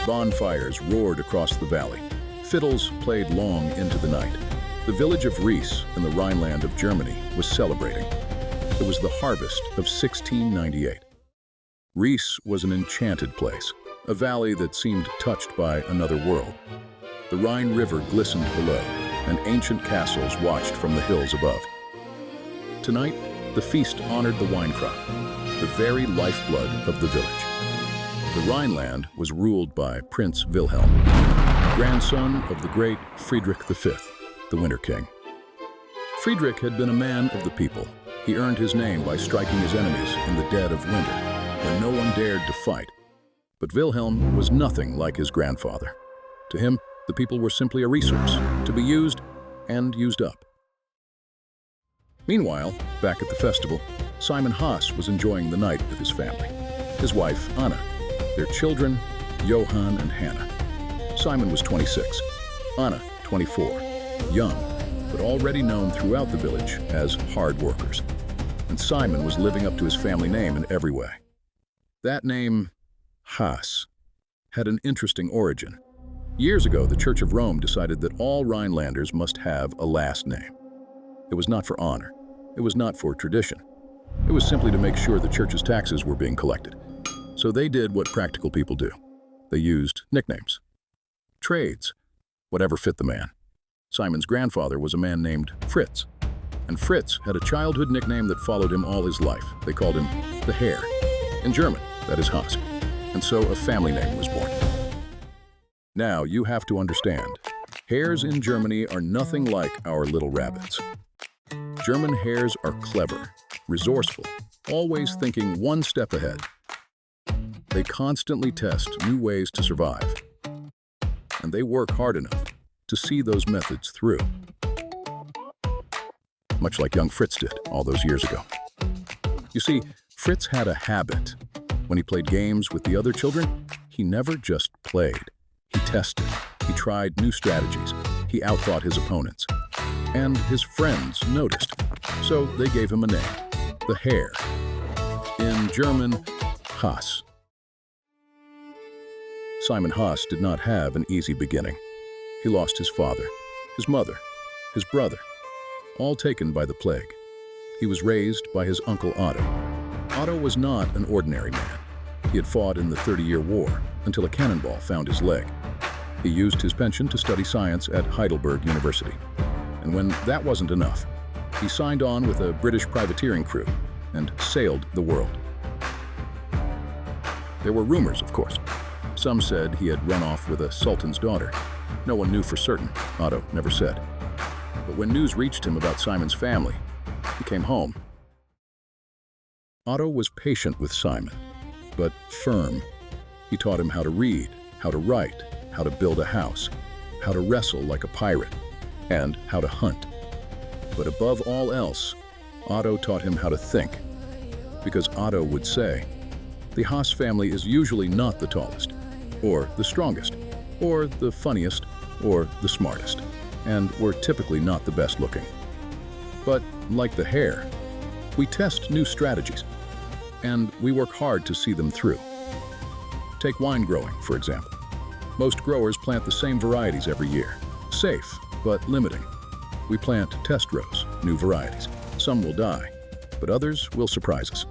Bonfires roared across the valley. Fiddles played long into the night. The village of Ries in the Rhineland of Germany was celebrating. It was the harvest of 1698. Ries was an enchanted place, a valley that seemed touched by another world. The Rhine River glistened below, and ancient castles watched from the hills above. Tonight, the feast honored the wine crop, the very lifeblood of the village. The Rhineland was ruled by Prince Wilhelm, grandson of the great Friedrich V, the Winter King. Friedrich had been a man of the people. He earned his name by striking his enemies in the dead of winter, when no one dared to fight. But Wilhelm was nothing like his grandfather. To him, the people were simply a resource, to be used and used up. Meanwhile, back at the festival, Simon Haas was enjoying the night with his family. His wife, Anna, their children, Johann and Hannah. Simon was 26, Anna, 24, young, but already known throughout the village as hard workers. And Simon was living up to his family name in every way. That name, Haas, had an interesting origin. Years ago, the Church of Rome decided that all Rhinelanders must have a last name. It was not for honor. It was not for tradition. It was simply to make sure the church's taxes were being collected. So they did what practical people do. They used nicknames. Trades, whatever fit the man. Simon's grandfather was a man named Fritz. And Fritz had a childhood nickname that followed him all his life. They called him the Hare. In German, that is Haas. And so a family name was born. Now you have to understand, hares in Germany are nothing like our little rabbits. German hares are clever, resourceful, always thinking one step ahead. They constantly test new ways to survive. And they work hard enough to see those methods through. Much like young Fritz did all those years ago. You see, Fritz had a habit. When he played games with the other children, he never just played. He tested. He tried new strategies. He outthought his opponents. And his friends noticed. So they gave him a name, the Hare. In German, Haas. Simon Haas did not have an easy beginning. He lost his father, his mother, his brother, all taken by the plague. He was raised by his uncle Otto. Otto was not an ordinary man. He had fought in the 30-Year War until a cannonball found his leg. He used his pension to study science at Heidelberg University. And when that wasn't enough, he signed on with a British privateering crew and sailed the world. There were rumors, of course. Some said he had run off with a sultan's daughter. No one knew for certain. Otto never said. But when news reached him about Simon's family, he came home. Otto was patient with Simon, but firm. He taught him how to read, how to write, how to build a house, how to wrestle like a pirate, and how to hunt. But above all else, Otto taught him how to think. Because Otto would say, the Haas family is usually not the tallest, or the strongest, or the funniest, or the smartest, and we're typically not the best looking. But like the Hare, we test new strategies, and we work hard to see them through. Take wine growing, for example. Most growers plant the same varieties every year. Safe, but limiting. We plant test rows, new varieties. Some will die, but others will surprise us.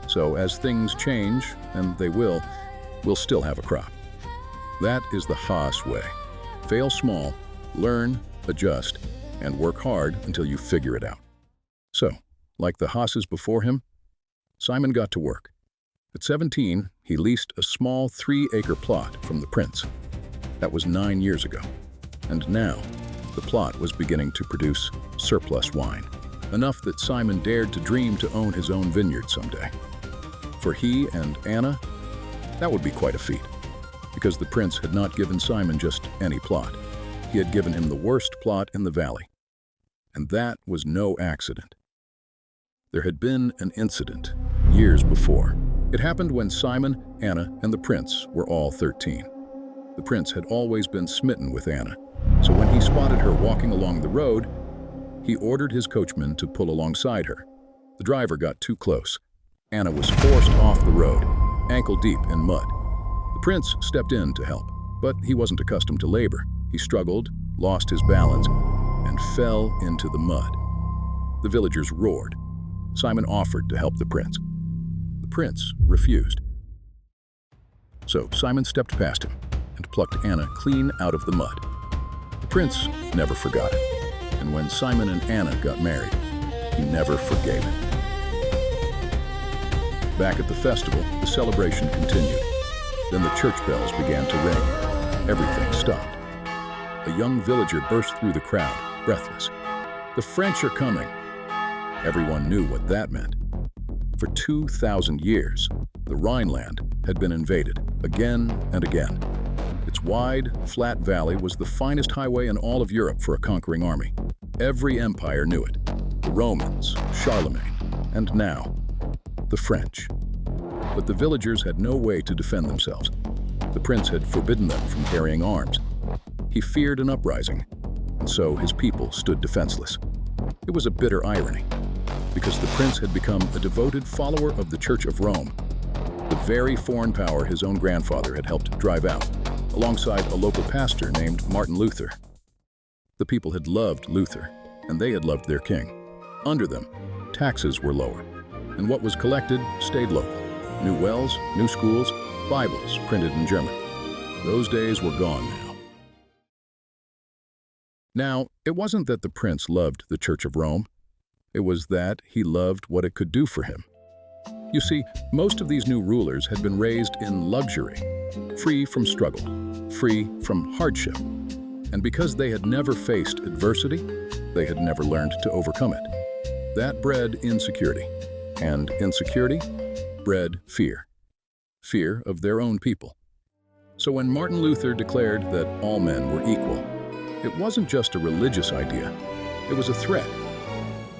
So as things change, and they will, we'll still have a crop. That is the Haas way. Fail small, learn, adjust, and work hard until you figure it out. So, like the Haas's before him, Simon got to work. At 17, he leased a small 3-acre plot from the prince. That was 9 years ago. And now, the plot was beginning to produce surplus wine, enough that Simon dared to dream to own his own vineyard someday. For he and Anna, that would be quite a feat, because the prince had not given Simon just any plot. He had given him the worst plot in the valley. And that was no accident. There had been an incident years before. It happened when Simon, Anna, and the prince were all 13. The prince had always been smitten with Anna, so when he spotted her walking along the road, he ordered his coachman to pull alongside her. The driver got too close. Anna was forced off the road, ankle deep in mud. The prince stepped in to help. But he wasn't accustomed to labor. He struggled, lost his balance, and fell into the mud. The villagers roared. Simon offered to help the prince. The prince refused. So Simon stepped past him and plucked Anna clean out of the mud. The prince never forgot it, and when Simon and Anna got married, he never forgave it. Back at the festival, the celebration continued. Then the church bells began to ring. Everything stopped. A young villager burst through the crowd, breathless. "The French are coming!" Everyone knew what that meant. For 2,000 years, the Rhineland had been invaded again and again. Its wide, flat valley was the finest highway in all of Europe for a conquering army. Every empire knew it. The Romans, Charlemagne, and now, the French. But the villagers had no way to defend themselves. The prince had forbidden them from carrying arms. He feared an uprising, and so his people stood defenseless. It was a bitter irony, because the prince had become a devoted follower of the Church of Rome, the very foreign power his own grandfather had helped drive out, alongside a local pastor named Martin Luther. The people had loved Luther, and they had loved their king. Under them, taxes were lower, and what was collected stayed local. New wells, new schools, Bibles printed in German. Those days were gone now. Now, it wasn't that the prince loved the Church of Rome. It was that he loved what it could do for him. You see, most of these new rulers had been raised in luxury, free from struggle, free from hardship. And because they had never faced adversity, they had never learned to overcome it. That bred insecurity, and insecurity bred fear. Fear of their own people. So when Martin Luther declared that all men were equal, it wasn't just a religious idea, it was a threat.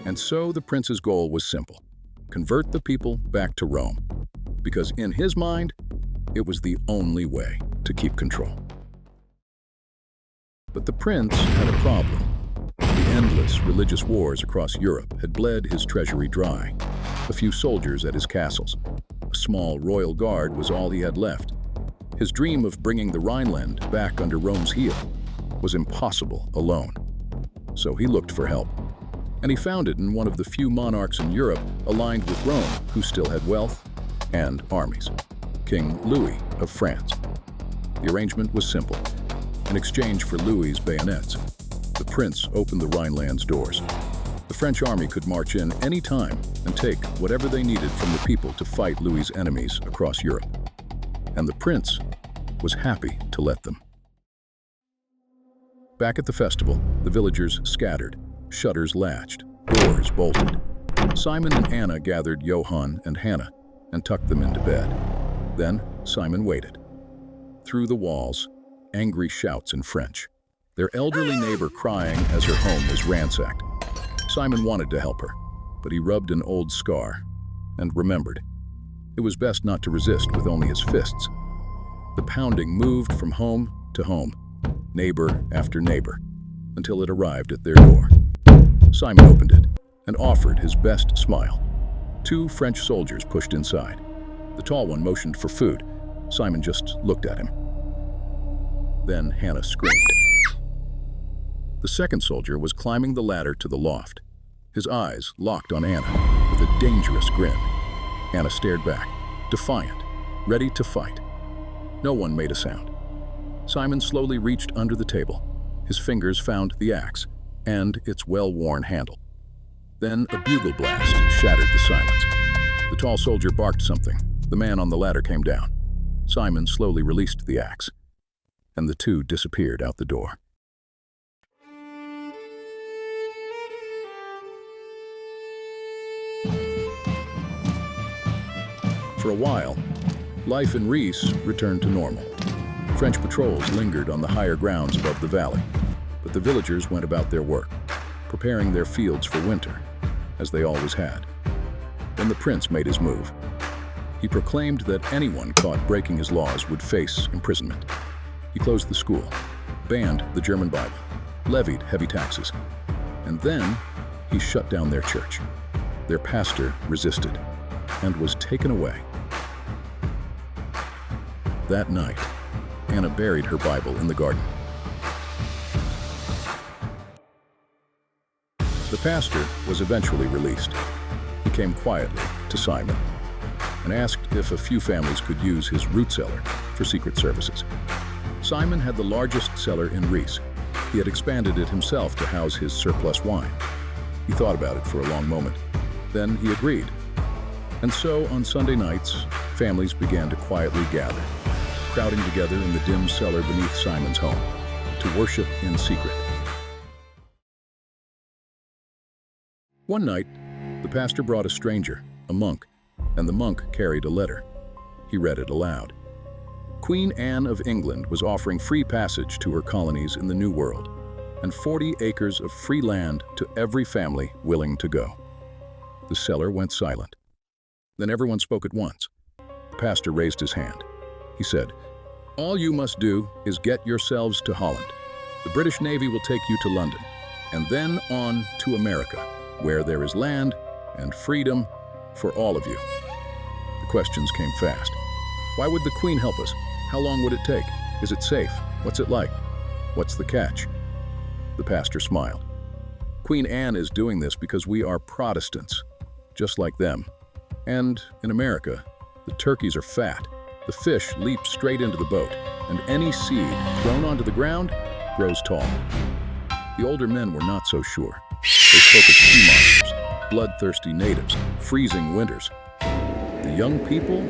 And so the prince's goal was simple: convert the people back to Rome, because in his mind, it was the only way to keep control. But the prince had a problem. The endless religious wars across Europe had bled his treasury dry. A few soldiers at his castles. A small royal guard was all he had left. His dream of bringing the Rhineland back under Rome's heel was impossible alone. So he looked for help. And he found it in one of the few monarchs in Europe aligned with Rome who still had wealth and armies. King Louis of France. The arrangement was simple. In exchange for Louis's bayonets, the prince opened the Rhineland's doors. The French army could march in any time and take whatever they needed from the people to fight Louis's enemies across Europe. And the prince was happy to let them. Back at the festival, the villagers scattered, shutters latched, doors bolted. Simon and Anna gathered Johann and Hannah and tucked them into bed. Then Simon waited. Through the walls, angry shouts in French, their elderly neighbor crying as her home was ransacked. Simon wanted to help her, but he rubbed an old scar and remembered. It was best not to resist with only his fists. The pounding moved from home to home, neighbor after neighbor, until it arrived at their door. Simon opened it and offered his best smile. 2 French soldiers pushed inside. The tall one motioned for food. Simon just looked at him. Then Hannah screamed. The second soldier was climbing the ladder to the loft. His eyes locked on Anna with a dangerous grin. Anna stared back, defiant, ready to fight. No one made a sound. Simon slowly reached under the table. His fingers found the axe and its well-worn handle. Then a bugle blast shattered the silence. The tall soldier barked something. The man on the ladder came down. Simon slowly released the axe, and the two disappeared out the door. For a while, life in Ries returned to normal. French patrols lingered on the higher grounds above the valley, but the villagers went about their work, preparing their fields for winter, as they always had. Then the prince made his move. He proclaimed that anyone caught breaking his laws would face imprisonment. He closed the school, banned the German Bible, levied heavy taxes, and then he shut down their church. Their pastor resisted and was taken away. That night, Anna buried her Bible in the garden. The pastor was eventually released. He came quietly to Simon and asked if a few families could use his root cellar for secret services. Simon had the largest cellar in Rees. He had expanded it himself to house his surplus wine. He thought about it for a long moment. Then he agreed. And so, on Sunday nights, families began to quietly gather, crowding together in the dim cellar beneath Simon's home, to worship in secret. One night, the pastor brought a stranger, a monk, and the monk carried a letter. He read it aloud. Queen Anne of England was offering free passage to her colonies in the New World, and 40 acres of free land to every family willing to go. The cellar went silent. Then everyone spoke at once. The pastor raised his hand. He said, "All you must do is get yourselves to Holland. The British Navy will take you to London, and then on to America, where there is land and freedom for all of you." The questions came fast. Why would the Queen help us? How long would it take? Is it safe? What's it like? What's the catch? The pastor smiled. Queen Anne is doing this because we are Protestants, just like them. And in America, the turkeys are fat, the fish leap straight into the boat, and any seed thrown onto the ground grows tall. The older men were not so sure. They spoke of sea monsters, bloodthirsty natives, freezing winters. The young people,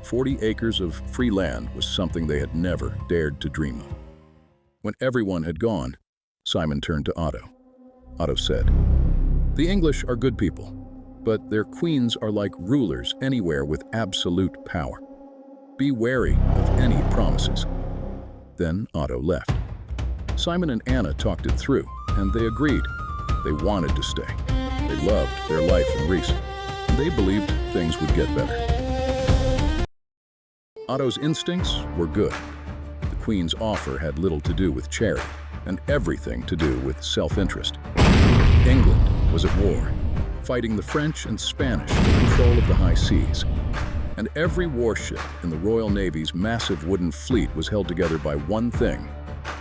40 acres of free land was something they had never dared to dream of. When everyone had gone, Simon turned to Otto. Otto said, "The English are good people, but their queens are like rulers anywhere with absolute power. Be wary of any promises." Then Otto left. Simon and Anna talked it through, and they agreed. They wanted to stay. They loved their life in Rees, and they believed things would get better. Otto's instincts were good. The Queen's offer had little to do with charity, and everything to do with self-interest. England was at war, fighting the French and Spanish for control of the high seas. And every warship in the Royal Navy's massive wooden fleet was held together by one thing: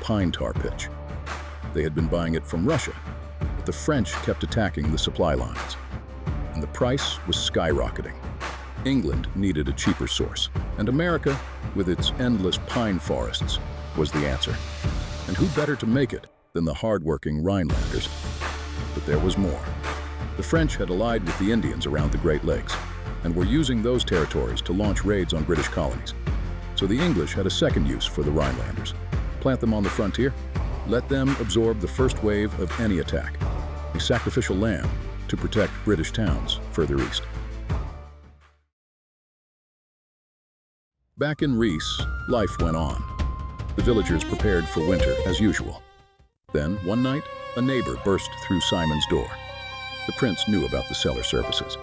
pine tar pitch. They had been buying it from Russia, but the French kept attacking the supply lines, and the price was skyrocketing. England needed a cheaper source, and America, with its endless pine forests, was the answer. And who better to make it than the hard-working Rhinelanders? But there was more. The French had allied with the Indians around the Great Lakes, and were using those territories to launch raids on British colonies. So the English had a second use for the Rhinelanders. Plant them on the frontier, let them absorb the first wave of any attack, a sacrificial lamb to protect British towns further east. Back in Rees, life went on. The villagers prepared for winter as usual. Then, one night, a neighbor burst through Simon's door. The prince knew about the cellar services,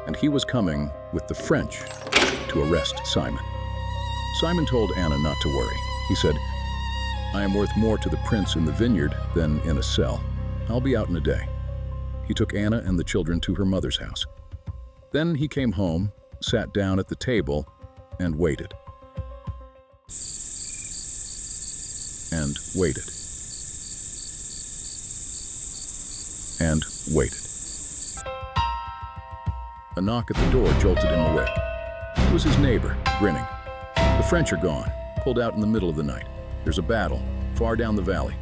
and he was coming with the French to arrest Simon. Simon told Anna not to worry. He said, "I am worth more to the prince in the vineyard than in a cell. I'll be out in a day." He took Anna and the children to her mother's house. Then he came home, sat down at the table, and waited. And waited. And waited. A knock at the door jolted him awake. It was his neighbor, grinning. "The French are gone, pulled out in the middle of the night. There's a battle, far down the valley."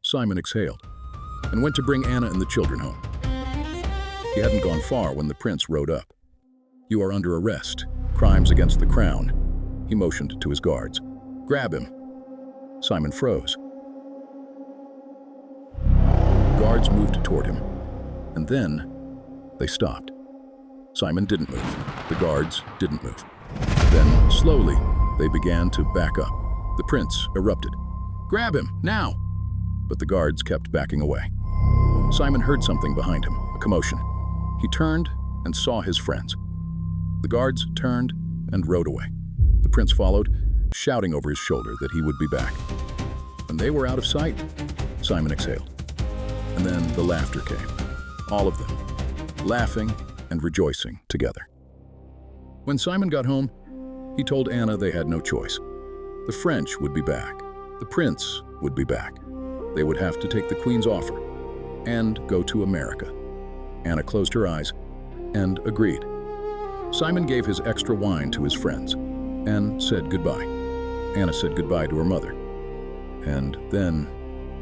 Simon exhaled, and went to bring Anna and the children home. He hadn't gone far when the prince rode up. "You are under arrest. Crimes against the crown." He motioned to his guards. "Grab him." Simon froze. The guards moved toward him, and then they stopped. Simon didn't move. The guards didn't move. Then, slowly, they began to back up. The prince erupted. "Grab him, now!" But the guards kept backing away. Simon heard something behind him, a commotion. He turned and saw his friends. The guards turned and rode away. The prince followed, shouting over his shoulder that he would be back. When they were out of sight, Simon exhaled. And then the laughter came. All of them, laughing and rejoicing together. When Simon got home, he told Anna they had no choice. The French would be back. The prince would be back. They would have to take the Queen's offer and go to America. Anna closed her eyes and agreed. Simon gave his extra wine to his friends and said goodbye. Anna said goodbye to her mother. And then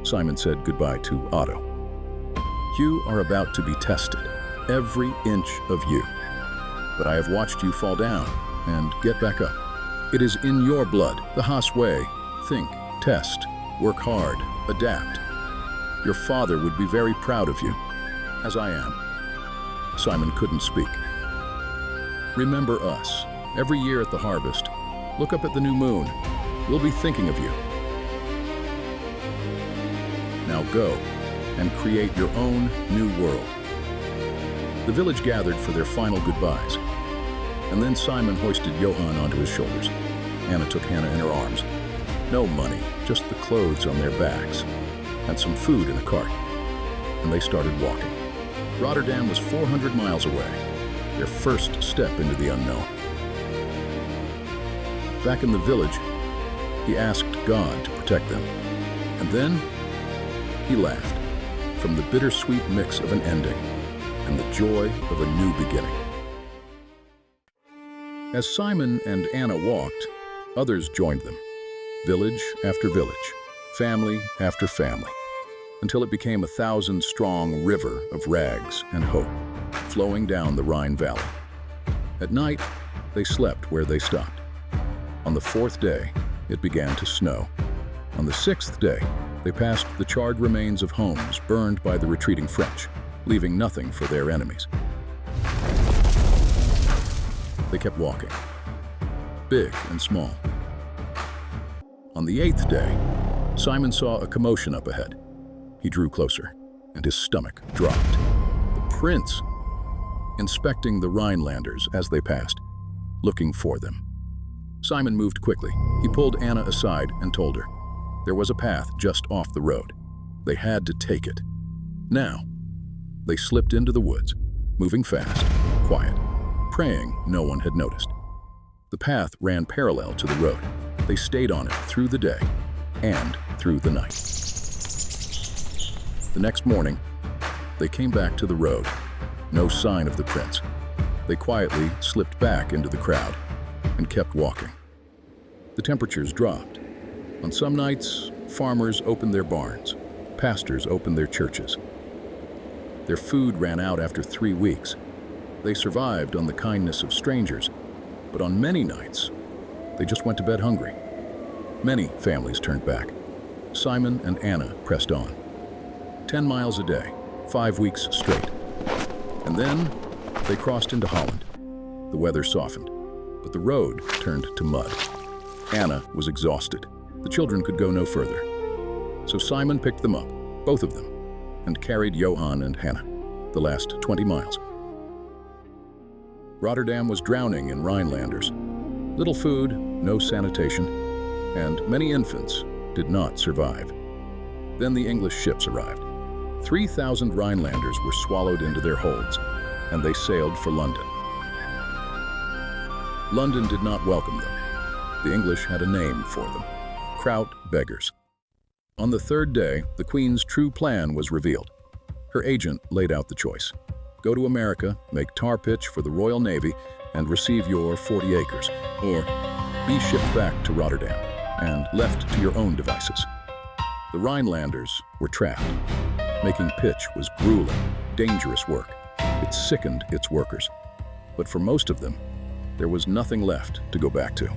Simon said goodbye to Otto. You are about to be tested, every inch of you. But I have watched you fall down and get back up. It is in your blood, the Haas way. Think, test, work hard, adapt. Your father would be very proud of you, as I am. Simon couldn't speak. Remember us. Every year at the harvest, look up at the new moon. We'll be thinking of you. Now go and create your own new world. The village gathered for their final goodbyes, and then Simon hoisted Johann onto his shoulders. Anna took Hannah in her arms. No money, just the clothes on their backs, and some food in a cart. And they started walking. Rotterdam was 400 miles away, their first step into the unknown. Back in the village, he asked God to protect them. And then he laughed, from the bittersweet mix of an ending and the joy of a new beginning. As Simon and Anna walked, others joined them, village after village, family after family, until it became a 1,000-strong river of rags and hope, flowing down the Rhine Valley. At night, they slept where they stopped. On the 4th day, it began to snow. On the 6th day, they passed the charred remains of homes burned by the retreating French, leaving nothing for their enemies. They kept walking, big and small. On the 8th day, Simon saw a commotion up ahead. He drew closer, and his stomach dropped. The prince, inspecting the Rhinelanders as they passed, looking for them. Simon moved quickly. He pulled Anna aside and told her. There was a path just off the road. They had to take it. Now, they slipped into the woods, moving fast, quiet, praying no one had noticed. The path ran parallel to the road. They stayed on it through the day and through the night. The next morning, they came back to the road. No sign of the prince. They quietly slipped back into the crowd and kept walking. The temperatures dropped. On some nights, farmers opened their barns, pastors opened their churches. Their food ran out after 3 weeks. They survived on the kindness of strangers, but on many nights, they just went to bed hungry. Many families turned back. Simon and Anna pressed on. 10 miles a day, 5 weeks straight. And then they crossed into Holland. The weather softened, but the road turned to mud. Anna was exhausted. The children could go no further. So Simon picked them up, both of them, and carried Johann and Hannah, the last 20 miles. Rotterdam was drowning in Rhinelanders. Little food, no sanitation, and many infants did not survive. Then the English ships arrived. 3,000 Rhinelanders were swallowed into their holds, and they sailed for London. London did not welcome them. The English had a name for them: Kraut beggars. On the 3rd day, the Queen's true plan was revealed. Her agent laid out the choice. Go to America, make tar pitch for the Royal Navy, and receive your 40 acres, or be shipped back to Rotterdam and left to your own devices. The Rhinelanders were trapped. Making pitch was grueling, dangerous work. It sickened its workers. But for most of them, there was nothing left to go back to.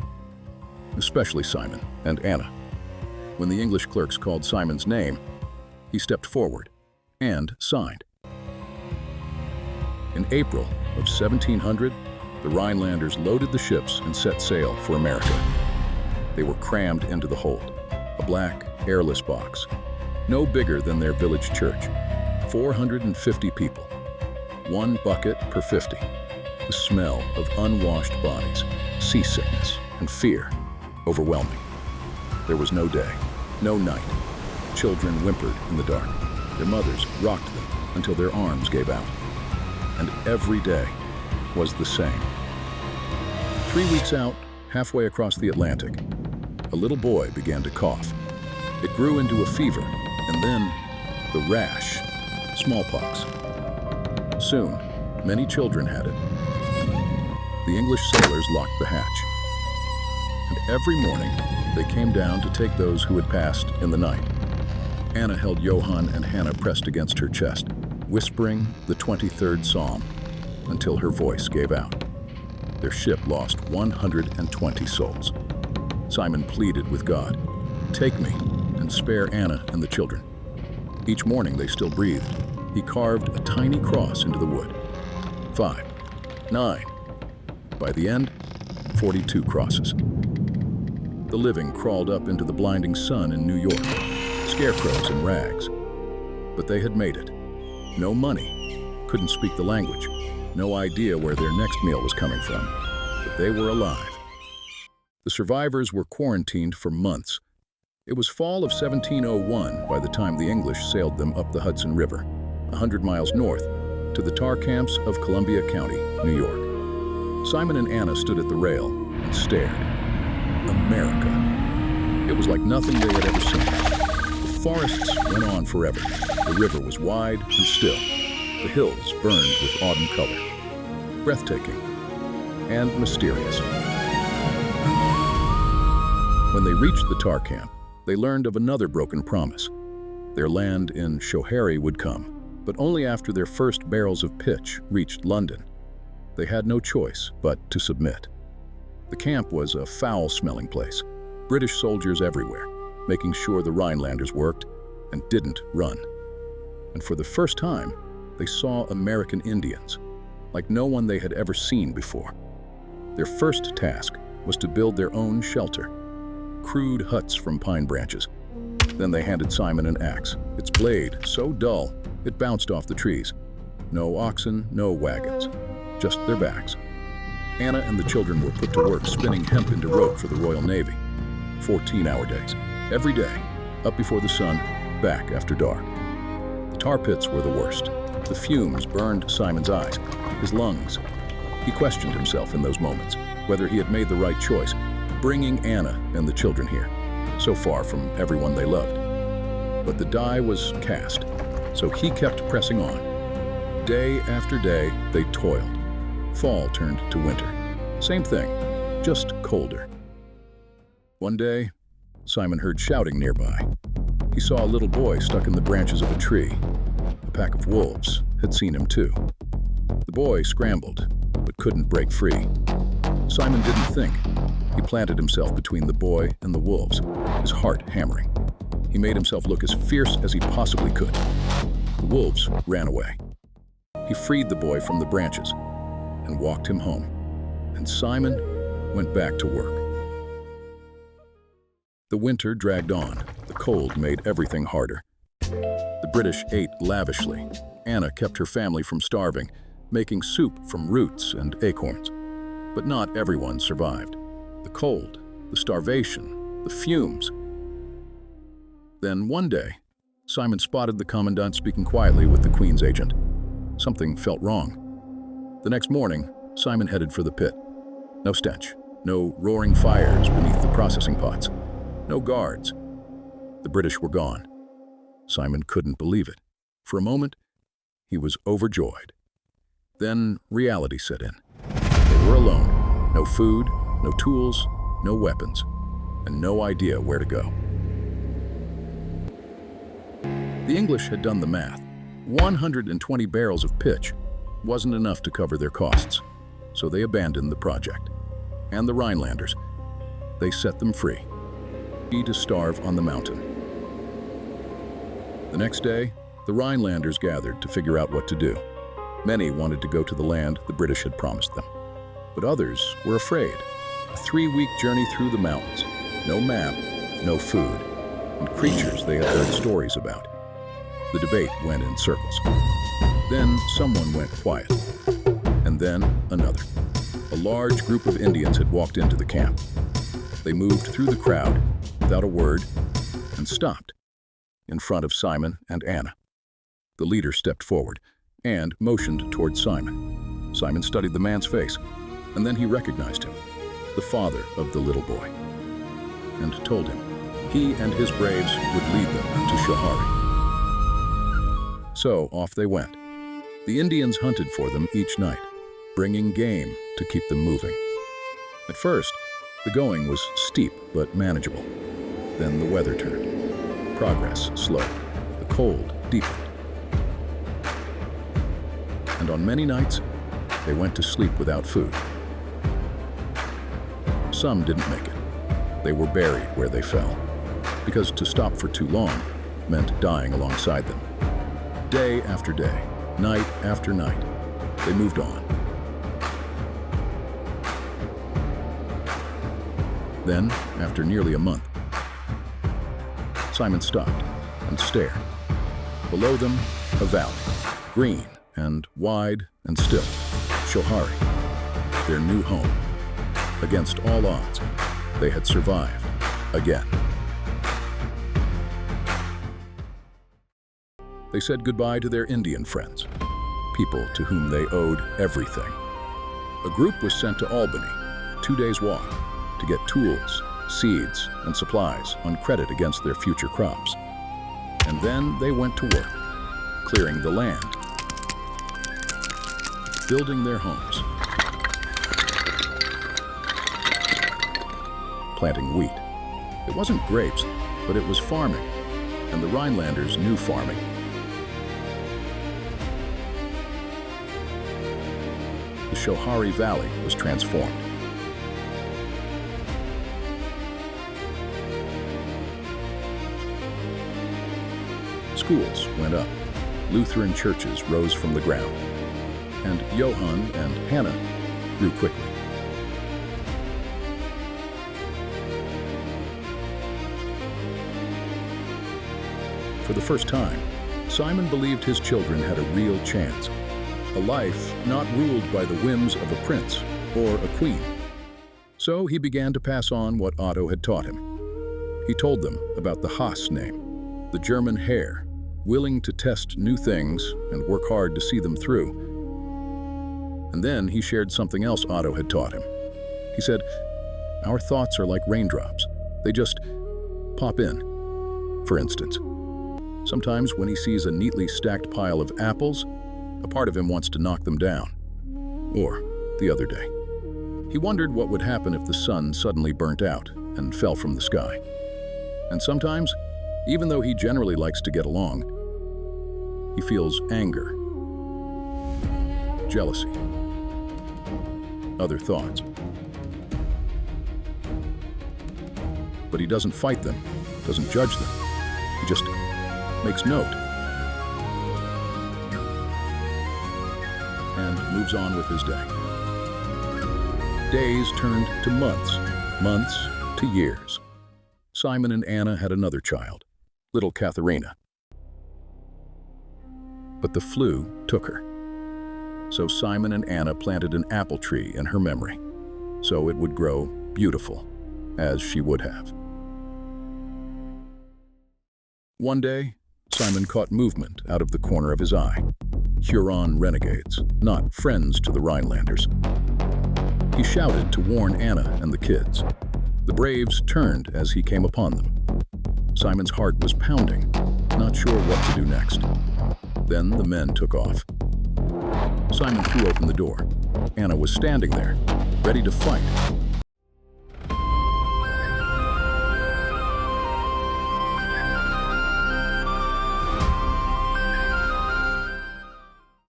Especially Simon and Anna. When the English clerks called Simon's name, he stepped forward and signed. In April of 1700, the Rhinelanders loaded the ships and set sail for America. They were crammed into the hold, a black, airless box, no bigger than their village church. 450 people, 1 bucket per 50. The smell of unwashed bodies, seasickness, and fear, overwhelming. There was no day, no night. Children whimpered in the dark. Their mothers rocked them until their arms gave out. And every day was the same. 3 weeks out, halfway across the Atlantic, a little boy began to cough. It grew into a fever, and then the rash, smallpox. Soon, many children had it. The English sailors locked the hatch, and every morning they came down to take those who had passed in the night. Anna held Johann and Hannah pressed against her chest, whispering the 23rd Psalm until her voice gave out. Their ship lost 120 souls. Simon pleaded with God, "Take me and spare Anna and the children." Each morning they still breathed. He carved a tiny cross into the wood. 5, 9. By the end, 42 crosses. The living crawled up into the blinding sun in New York, scarecrows in rags. But they had made it. No money, couldn't speak the language, no idea where their next meal was coming from, but they were alive. The survivors were quarantined for months. It was fall of 1701 by the time the English sailed them up the Hudson River, 100 miles north, to the tar camps of Columbia County, New York. Simon and Anna stood at the rail and stared. America. It was like nothing they had ever seen. The forests went on forever. The river was wide and still. The hills burned with autumn color. Breathtaking and mysterious. When they reached the tar camp, they learned of another broken promise. Their land in Schoharie would come, but only after their first barrels of pitch reached London. They had no choice but to submit. The camp was a foul-smelling place. British soldiers everywhere, making sure the Rhinelanders worked and didn't run. And for the first time, they saw American Indians, like no one they had ever seen before. Their first task was to build their own shelter, crude huts from pine branches. Then they handed Simon an axe, its blade so dull it bounced off the trees. No oxen, no wagons, just their backs. Anna and the children were put to work spinning hemp into rope for the Royal Navy. 14-hour days, every day, up before the sun, back after dark. The tar pits were the worst. The fumes burned Simon's eyes, his lungs. He questioned himself in those moments, whether he had made the right choice, bringing Anna and the children here, so far from everyone they loved. But the die was cast, so he kept pressing on. Day after day, they toiled. Fall turned to winter. Same thing, just colder. One day, Simon heard shouting nearby. He saw a little boy stuck in the branches of a tree. A pack of wolves had seen him too. The boy scrambled, but couldn't break free. Simon didn't think. He planted himself between the boy and the wolves, his heart hammering. He made himself look as fierce as he possibly could. The wolves ran away. He freed the boy from the branches and walked him home. And Simon went back to work. The winter dragged on. The cold made everything harder. The British ate lavishly. Anna kept her family from starving, making soup from roots and acorns. But not everyone survived. The cold, the starvation, the fumes. Then one day, Simon spotted the commandant speaking quietly with the Queen's agent. Something felt wrong. The next morning, Simon headed for the pit. No stench, no roaring fires beneath the processing pots, no guards. The British were gone. Simon couldn't believe it. For a moment, he was overjoyed. Then reality set in. They were alone. No food, no tools, no weapons, and no idea where to go. The English had done the math. 120 barrels of pitch wasn't enough to cover their costs, so they abandoned the project. And the Rhinelanders, they set them free, to starve on the mountain. The next day, the Rhinelanders gathered to figure out what to do. Many wanted to go to the land the British had promised them, but others were afraid. A 3-week journey through the mountains, no map, no food, and creatures they had heard stories about. The debate went in circles. Then someone went quiet, and then another. A large group of Indians had walked into the camp. They moved through the crowd without a word and stopped in front of Simon and Anna. The leader stepped forward and motioned toward Simon. Simon studied the man's face, and then he recognized him, the father of the little boy. and told him he and his braves would lead them to Shohari. So off they went. The Indians hunted for them each night, bringing game to keep them moving. At first, the going was steep but manageable. Then the weather turned. Progress slowed. The cold deepened. And on many nights, they went to sleep without food. Some didn't make it. They were buried where they fell, because to stop for too long meant dying alongside them. Day after day, night after night, they moved on. Then, after nearly a month, Simon stopped and stared. Below them, a valley, green and wide and still. Shohari, their new home. Against all odds, they had survived again. They said goodbye to their Indian friends, people to whom they owed everything. A group was sent to Albany, 2 days' walk, to get tools, seeds, and supplies on credit against their future crops. And then they went to work, clearing the land, building their homes, planting wheat. It wasn't grapes, but it was farming, and the Rhinelanders knew farming. The Shohari Valley was transformed. Schools went up, Lutheran churches rose from the ground, and Johann and Hannah grew quickly. For the first time, Simon believed his children had a real chance, a life not ruled by the whims of a prince or a queen. So he began to pass on what Otto had taught him. He told them about the Haas name, the German hare, willing to test new things and work hard to see them through. And then he shared something else Otto had taught him. He said, "Our thoughts are like raindrops. They just pop in." For instance, sometimes when he sees a neatly stacked pile of apples, a part of him wants to knock them down. Or, the other day, he wondered what would happen if the sun suddenly burnt out and fell from the sky. And sometimes, even though he generally likes to get along, he feels anger, jealousy, other thoughts. But he doesn't fight them, doesn't judge them. He just makes note and moves on with his day. Days turned to months, months to years. Simon and Anna had another child, little Katharina. But the flu took her. So Simon and Anna planted an apple tree in her memory, so it would grow beautiful, as she would have. One day, Simon caught movement out of the corner of his eye. Huron renegades, not friends to the Rhinelanders. He shouted to warn Anna and the kids. The braves turned as he came upon them. Simon's heart was pounding, not sure what to do next. Then the men took off. Simon threw open the door. Anna was standing there, ready to fight.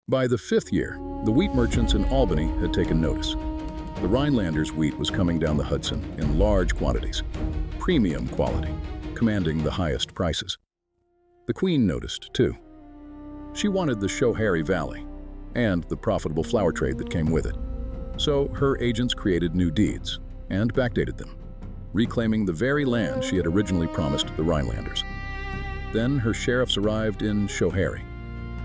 By the 5th year, the wheat merchants in Albany had taken notice. The Rhinelanders' wheat was coming down the Hudson in large quantities, premium quality, commanding the highest prices. The Queen noticed, too. She wanted the Shohari Valley and the profitable flour trade that came with it. So her agents created new deeds and backdated them, reclaiming the very land she had originally promised the Rhinelanders. Then her sheriffs arrived in Shohari.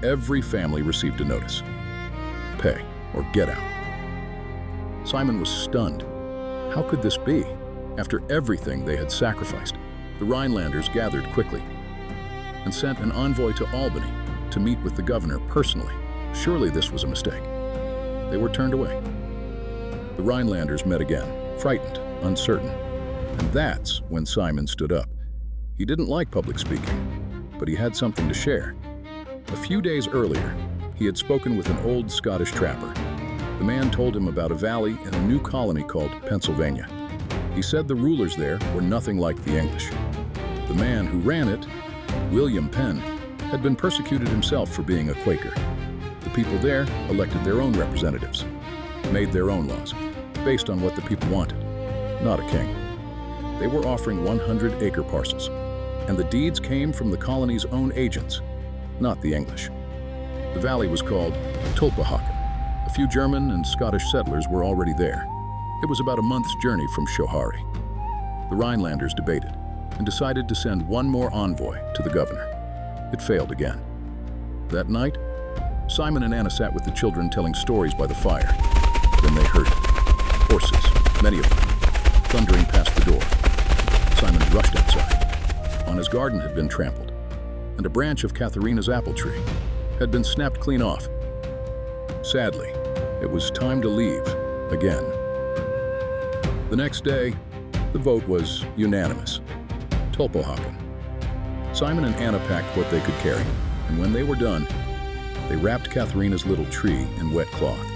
Every family received a notice. Pay or get out. Simon was stunned. How could this be? After everything they had sacrificed, the Rhinelanders gathered quickly and sent an envoy to Albany to meet with the governor personally. Surely this was a mistake. They were turned away. The Rhinelanders met again, frightened, uncertain. And that's when Simon stood up. He didn't like public speaking, but he had something to share. A few days earlier, he had spoken with an old Scottish trapper. The man told him about a valley in a new colony called Pennsylvania. He said the rulers there were nothing like the English. The man who ran it, William Penn, had been persecuted himself for being a Quaker. The people there elected their own representatives, made their own laws, based on what the people wanted, not a king. They were offering 100-acre parcels, and the deeds came from the colony's own agents, not the English. The valley was called Tulpehocken. A few German and Scottish settlers were already there. It was about a month's journey from Schoharie. The Rhinelanders debated and decided to send one more envoy to the governor. It failed again. That night, Simon and Anna sat with the children telling stories by the fire. Then they heard it. Horses, many of them, thundering past the door. Simon rushed outside. On his garden had been trampled, and a branch of Katharina's apple tree had been snapped clean off. Sadly, it was time to leave again. The next day, the vote was unanimous. Tulpehocken. Simon and Anna packed what they could carry, and when they were done, they wrapped Katharina's little tree in wet cloth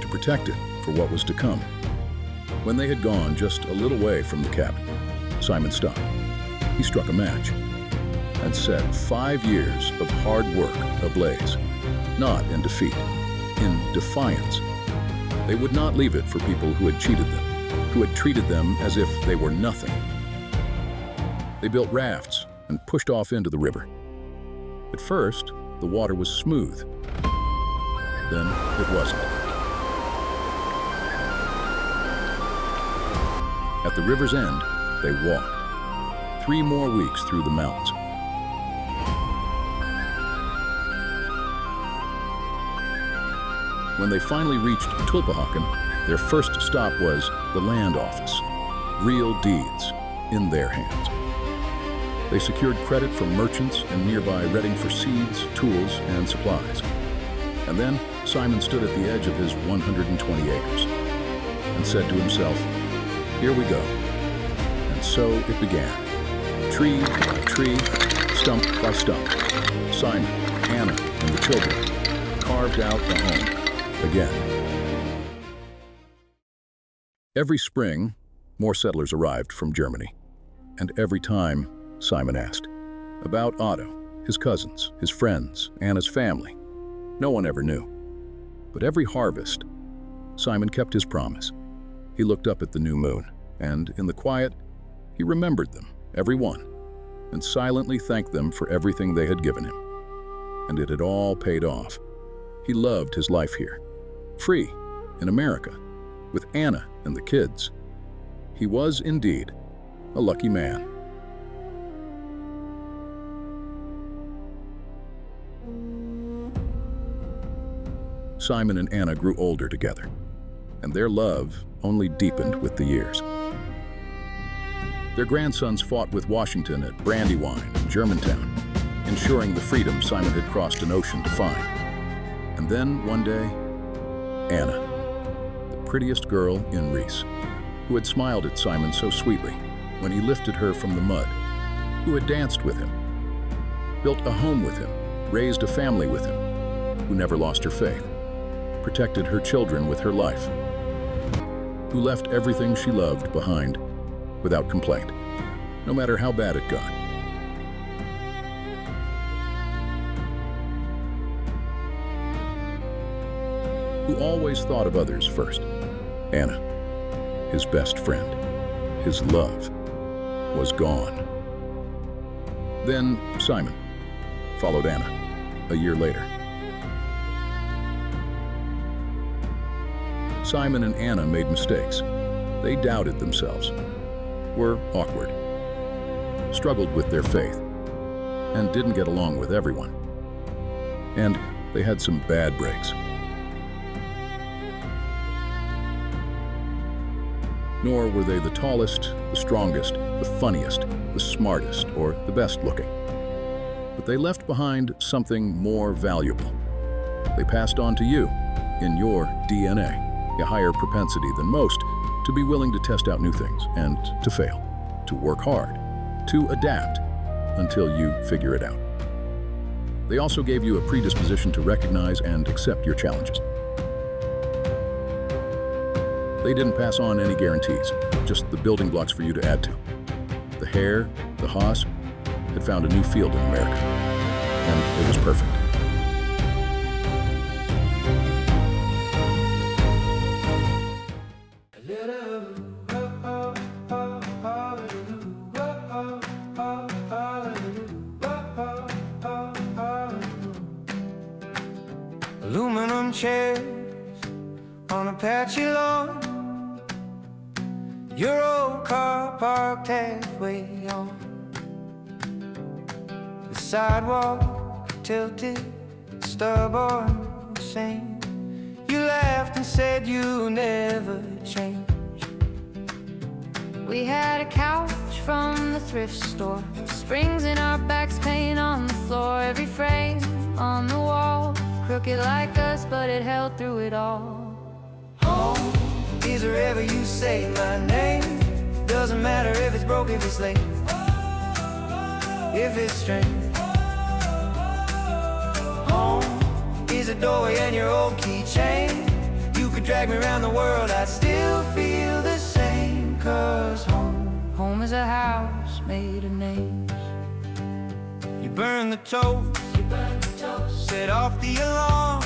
to protect it for what was to come. When they had gone just a little way from the cabin, Simon stopped. He struck a match and set 5 years of hard work ablaze, not in defeat, in defiance. They would not leave it for people who had cheated them, who had treated them as if they were nothing. They built rafts and pushed off into the river. At first, the water was smooth. Then it wasn't. At the river's end, they walked. 3 more weeks through the mountains. When they finally reached Tulpehocken, their first stop was the land office. Real deeds in their hands. They secured credit from merchants in nearby Reading for seeds, tools, and supplies. And then Simon stood at the edge of his 120 acres and said to himself, "Here we go." And so it began. Tree by tree, stump by stump, Simon, Anna, and the children carved out the home again. Every spring, more settlers arrived from Germany. And every time, Simon asked about Otto, his cousins, his friends, Anna's family. No one ever knew. But every harvest, Simon kept his promise. He looked up at the new moon, and in the quiet, he remembered them, every one, and silently thanked them for everything they had given him. And it had all paid off. He loved his life here, free, in America, with Anna and the kids. He was indeed a lucky man. Simon and Anna grew older together, and their love only deepened with the years. Their grandsons fought with Washington at Brandywine and Germantown, ensuring the freedom Simon had crossed an ocean to find. And then, one day, Anna, the prettiest girl in Reese, who had smiled at Simon so sweetly when he lifted her from the mud, who had danced with him, built a home with him, raised a family with him, who never lost her faith, protected her children with her life, who left everything she loved behind without complaint, no matter how bad it got. Who always thought of others first. Anna, his best friend, his love, was gone. Then Simon followed Anna a year later. Simon and Anna made mistakes. They doubted themselves, were awkward, struggled with their faith, and didn't get along with everyone. And they had some bad breaks. Nor were they the tallest, the strongest, the funniest, the smartest, or the best looking. But they left behind something more valuable. They passed on to you, in your DNA, a higher propensity than most to be willing to test out new things and to fail. to work hard, to adapt until you figure it out. They also gave you a predisposition to recognize and accept your challenges. They didn't pass on any guarantees, just the building blocks for you to add to. The Haas, had found a new field in America, and it was perfect. Aluminum chairs on a patchy lawn, your old car parked halfway on the sidewalk, tilted, stubborn, insane. You laughed and said you never change. We had a couch from the thrift store, springs in our backs, paint on the floor, every frame on the wall crooked like us, but it held through it all. Home is wherever you say my name. Doesn't matter if it's broke, if it's late, if it's strange. Home is a doorway and your old keychain. You could drag me around the world, I'd still feel the same. 'Cause home is a house made of names. You burn the toast, set off the alarm.